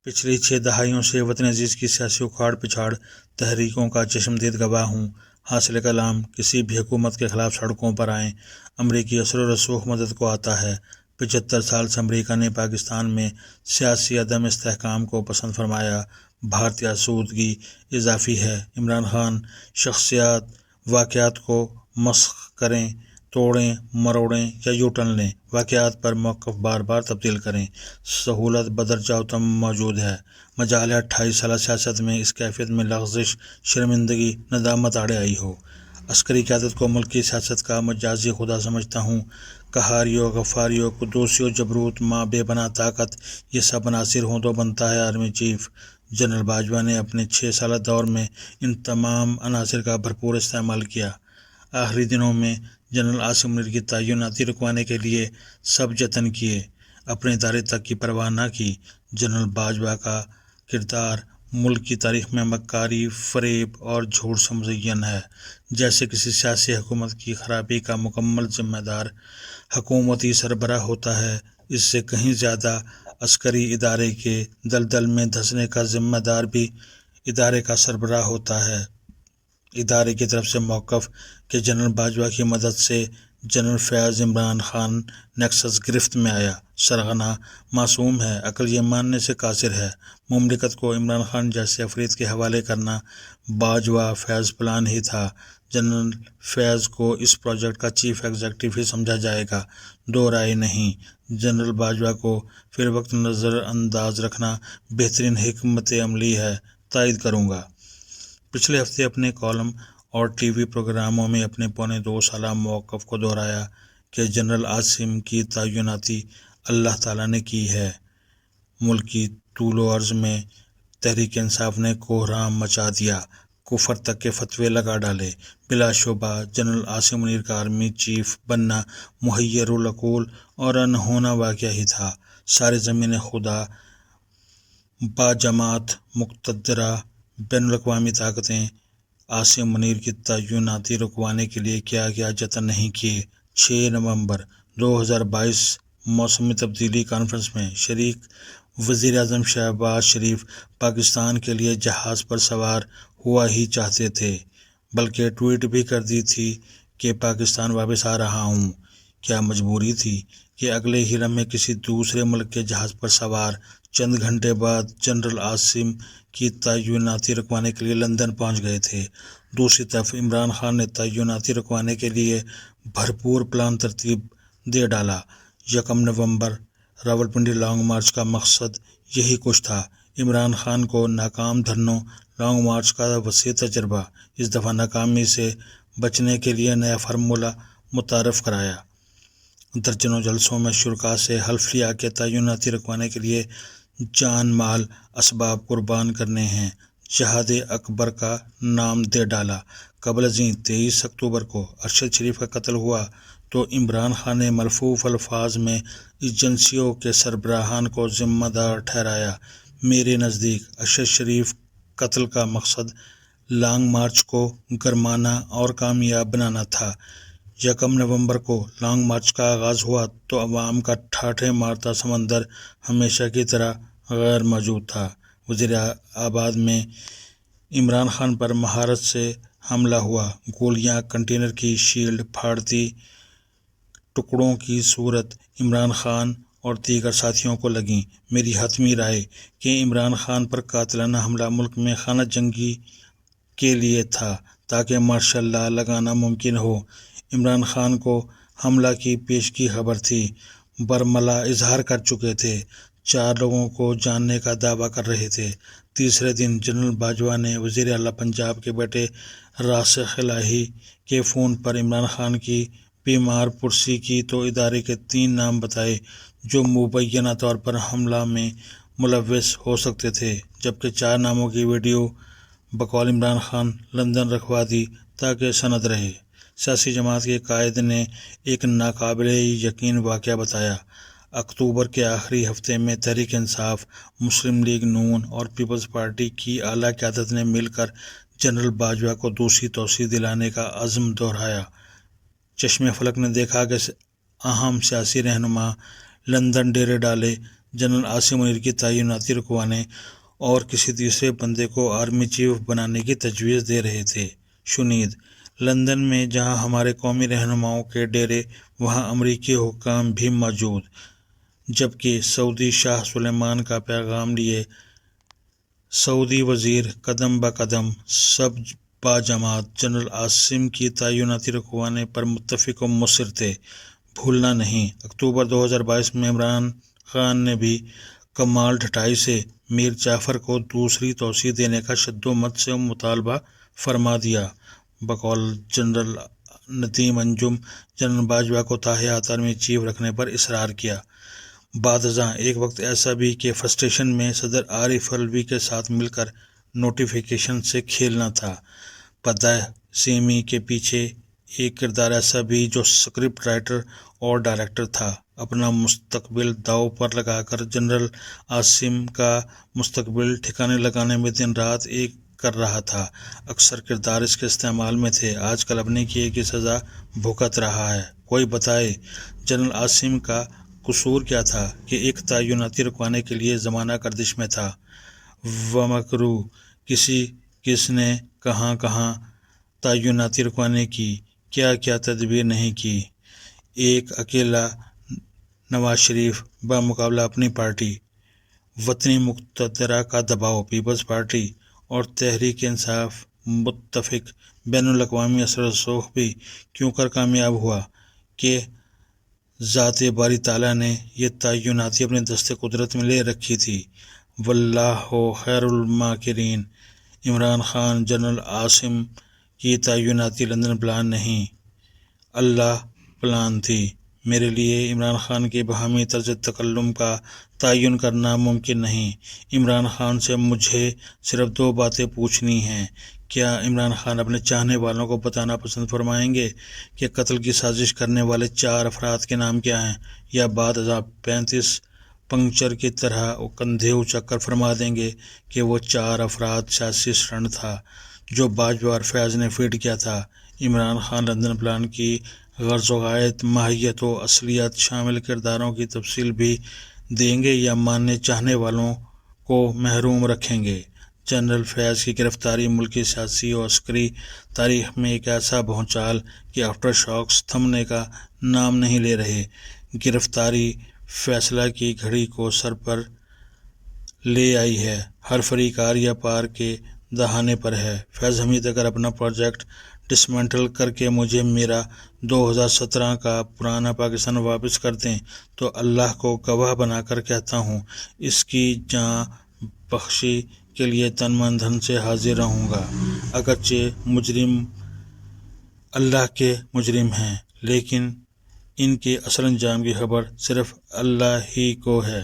پچھلی 6 دہائیوں سے وطن عزیز کی سیاسی اکھاڑ پچھاڑ تحریکوں کا چشمدید گواہ ہوں۔ حاصل کلام کسی بھی حکومت کے خلاف سڑکوں پر آئیں، امریکی اثر و رسوخ مدد کو آتا ہے۔ 75 سال سے امریکہ نے پاکستان میں سیاسی عدم استحکام کو پسند فرمایا۔ بھارتی آسودگی اضافی ہے۔ عمران خان شخصیات واقعات کو مسخ کریں، توڑیں، مروڑیں یا یو ٹرن لیں، واقعات پر موقف بار بار تبدیل کریں۔ سہولت بدرجہ اتم موجود ہے۔ مجال 28 سالہ سیاست میں اس کیفیت میں لغزش، شرمندگی، ندامت آڑے آئی ہو۔ عسکری قیادت کو ملک کی سیاست کا مجازی خدا سمجھتا ہوں۔ قہاریو، غفاریو، قدوسیو، جبروت، ماں بے پناہ طاقت، یہ سب عناصر ہوں تو بنتا ہے آرمی چیف۔ جنرل باجوہ نے اپنے 6 سالہ دور میں ان تمام عناصر کا بھرپور استعمال کیا۔ آخری دنوں میں جنرل عاصم منیر کی تعیناتی رکوانے کے لیے سب جتن کیے، اپنے ادارے تک کی پرواہ نہ کی۔ جنرل باجوہ کا کردار ملک کی تاریخ میں مکاری، فریب اور جھوٹ سے مزین ہے۔ جیسے کسی سیاسی حکومت کی خرابی کا مکمل ذمہ دار حکومتی سربراہ ہوتا ہے، اس سے کہیں زیادہ عسکری ادارے کے دلدل میں دھنسنے کا ذمہ دار بھی ادارے کا سربراہ ہوتا ہے۔ ادارے کی طرف سے موقف کہ جنرل باجوہ کی مدد سے جنرل فیاض عمران خان نیکسس گرفت میں آیا، سرغنہ معصوم ہے، عقل یہ ماننے سے قاصر ہے۔ مملکت کو عمران خان جیسے افرید کے حوالے کرنا باجوہ فیاض پلان ہی تھا۔ جنرل فیاض کو اس پروجیکٹ کا چیف ایگزیکٹو ہی سمجھا جائے گا، دو رائے نہیں۔ جنرل باجوہ کو فی الوقت نظر انداز رکھنا بہترین حکمت عملی ہے، تائید کروں گا۔ پچھلے ہفتے اپنے کالم اور ٹی وی پروگراموں میں اپنے پونے 2 سالہ موقف کو دہرایا کہ جنرل عاصم کی تعیناتی اللہ تعالیٰ نے کی ہے۔ ملک کی طول و عرض میں تحریک انصاف نے کوہرام مچا دیا، کفر تک کے فتوے لگا ڈالے۔ بلا شبہ جنرل عاصم منیر کا آرمی چیف بننا محیر العقول اور انہونا واقعہ ہی تھا۔ ساری زمین خدا باجماعت مقتدرہ بین الاقوامی طاقتیں عاصم منیر کی تعیناتی رکوانے کے لیے کیا جتن نہیں کیے۔ 6 نومبر 2022 موسمی تبدیلی کانفرنس میں شریک وزیر اعظم شہباز شریف پاکستان کے لیے جہاز پر سوار ہوا ہی چاہتے تھے، بلکہ ٹویٹ بھی کر دی تھی کہ پاکستان واپس آ رہا ہوں۔ کیا مجبوری تھی کہ اگلے ہی لمحے کسی دوسرے ملک کے جہاز پر سوار چند گھنٹے بعد جنرل عاصم کی تعیناتی رکوانے کے لیے لندن پہنچ گئے تھے؟ دوسری طرف عمران خان نے تعیناتی رکوانے کے لیے بھرپور پلان ترتیب دے ڈالا۔ 1 نومبر راولپنڈی لانگ مارچ کا مقصد یہی کچھ تھا۔ عمران خان کو ناکام دھرنوں لانگ مارچ کا وسیع تجربہ، اس دفعہ ناکامی سے بچنے کے لیے نیا فارمولہ متعارف کرایا۔ درجنوں جلسوں میں شرکاء سے حلف لیا کہ تعیناتی رکوانے کے لیے جان مال اسباب قربان کرنے ہیں۔ جہاد اکبر کا نام دے ڈالا۔ قبل ازیں 23 اکتوبر کو ارشد شریف کا قتل ہوا تو عمران خان نے ملفوف الفاظ میں ایجنسیوں کے سربراہان کو ذمہ دار ٹھہرایا۔ میرے نزدیک ارشد شریف قتل کا مقصد لانگ مارچ کو گرمانا اور کامیاب بنانا تھا۔ 1 نومبر کو لانگ مارچ کا آغاز ہوا تو عوام کا ٹھاٹھے مارتا سمندر ہمیشہ کی طرح غیر موجود تھا۔ وزیر آباد میں عمران خان پر مہارت سے حملہ ہوا، گولیاں کنٹینر کی شیلڈ پھاڑتی ٹکڑوں کی صورت عمران خان اور دیگر ساتھیوں کو لگیں۔ میری حتمی رائے کہ عمران خان پر قاتلانہ حملہ ملک میں خانہ جنگی کے لیے تھا تاکہ مارشل لا لگانا ممکن ہو۔ عمران خان کو حملہ کی پیشگی خبر تھی، برملا اظہار کر چکے تھے، 4 لوگوں کو جاننے کا دعویٰ کر رہے تھے۔ تیسرے دن جنرل باجوہ نے وزیر اعلیٰ پنجاب کے بیٹے راشد الہی کے فون پر عمران خان کی بیمار پرسی کی تو ادارے کے 3 نام بتائے جو مبینہ طور پر حملہ میں ملوث ہو سکتے تھے، جبکہ 4 ناموں کی ویڈیو بقول عمران خان لندن رکھوا دی تاکہ سند رہے۔ سیاسی جماعت کے قائد نے ایک ناقابل یقین واقعہ بتایا۔ اکتوبر کے آخری ہفتے میں تحریک انصاف، مسلم لیگ نون اور پیپلز پارٹی کی اعلیٰ قیادت نے مل کر جنرل باجوہ کو دوسری توسیع دلانے کا عزم دہرایا۔ چشم فلک نے دیکھا کہ اہم سیاسی رہنما لندن ڈیرے ڈالے جنرل عاصم منیر کی تعیناتی رکوانے اور کسی تیسرے بندے کو آرمی چیف بنانے کی تجویز دے رہے تھے۔ شنید: لندن میں جہاں ہمارے قومی رہنماؤں کے ڈیرے، وہاں امریکی حکام بھی موجود، جبکہ سعودی شاہ سلمان کا پیغام لیے سعودی وزیر قدم بقدم سب باجماعت جنرل عاصم کی تعیناتی رکوانے پر متفق و مصر تھے۔ بھولنا نہیں، اکتوبر 2022 میں عمران خان نے بھی کمال ڈھٹائی سے میر جعفر کو دوسری توسیع دینے کا شدومت سے مطالبہ فرما دیا۔ بقول جنرل ندیم انجم، جنرل باجوہ کو تاحیات آرمی چیف رکھنے پر اصرار کیا۔ بعد ازاں ایک وقت ایسا بھی کہ فرسٹریشن میں صدر عارف الوی کے ساتھ مل کر نوٹیفیکیشن سے کھیلنا تھا۔ پدہ سیمی کے پیچھے ایک کردار ایسا بھی جو سکرپٹ رائٹر اور ڈائریکٹر تھا، اپنا مستقبل داؤ پر لگا کر جنرل عاصم کا مستقبل ٹھکانے لگانے میں دن رات ایک کر رہا تھا۔ اکثر کردار اس کے استعمال میں تھے، آج کل اپنے کیے کی سزا بھگت رہا ہے۔ کوئی بتائے جنرل عاصم کا قصور کیا تھا کہ ایک تعیناتی رکوانے کے لیے زمانہ گردش میں تھا؟ ومکروا، کس نے کہاں کہاں تعیناتی رکوانے کی کیا کیا تدبیر نہیں کی۔ ایک اکیلا نواز شریف بمقابلہ اپنی پارٹی، وطنی مقتدرہ کا دباؤ، پیپلز پارٹی اور تحریک انصاف متفق بین الاقوامی اثر و رسوخ بھی کیوں کر کامیاب ہوا کہ ذات باری تعالیٰ نے یہ تعیناتی اپنے دست قدرت میں لے رکھی تھی۔ واللہ خیر الماکرین۔ عمران خان جنرل عاصم کی تعیناتی لندن پلان نہیں، اللہ پلان تھی۔ میرے لیے عمران خان کے باہمی طرز تکلم کا تعین کرنا ممکن نہیں۔ عمران خان سے مجھے صرف دو باتیں پوچھنی ہیں۔ کیا عمران خان اپنے چاہنے والوں کو بتانا پسند فرمائیں گے کہ قتل کی سازش کرنے والے 4 افراد کے نام کیا ہیں، یا بعد ازاں 35 پنکچر کی طرح کندھے اچک کر فرما دیں گے کہ وہ 4 افراد سیاسی اسٹنٹ تھا جو باجوہ اور فیاض نے فیڈ کیا تھا؟ عمران خان لندن پلان کی غرض و غایت، ماہیت و اصلیت، شامل کرداروں کی تفصیل بھی دیں گے یا ماننے چاہنے والوں کو محروم رکھیں گے؟ جنرل فیاض کی گرفتاری ملک کی سیاسی و عسکری تاریخ میں ایک ایسا بھونچال کہ آفٹر شاکس تھمنے کا نام نہیں لے رہے۔ گرفتاری فیصلہ کی گھڑی کو سر پر لے آئی ہے، ہر فریق آر یا پار کے دہانے پر ہے۔ فیض حمید اگر اپنا پروجیکٹ ڈسمینٹل کر کے مجھے میرا 2017 کا پرانا پاکستان واپس کر دیں تو اللہ کو گواہ بنا کر کہتا ہوں، اس کی جاں بخشی کے لیے تن من دھن سے حاضر رہوں گا۔ اگرچہ مجرم اللہ کے مجرم ہیں، لیکن ان کے اصل انجام کی خبر صرف اللہ ہی کو ہے۔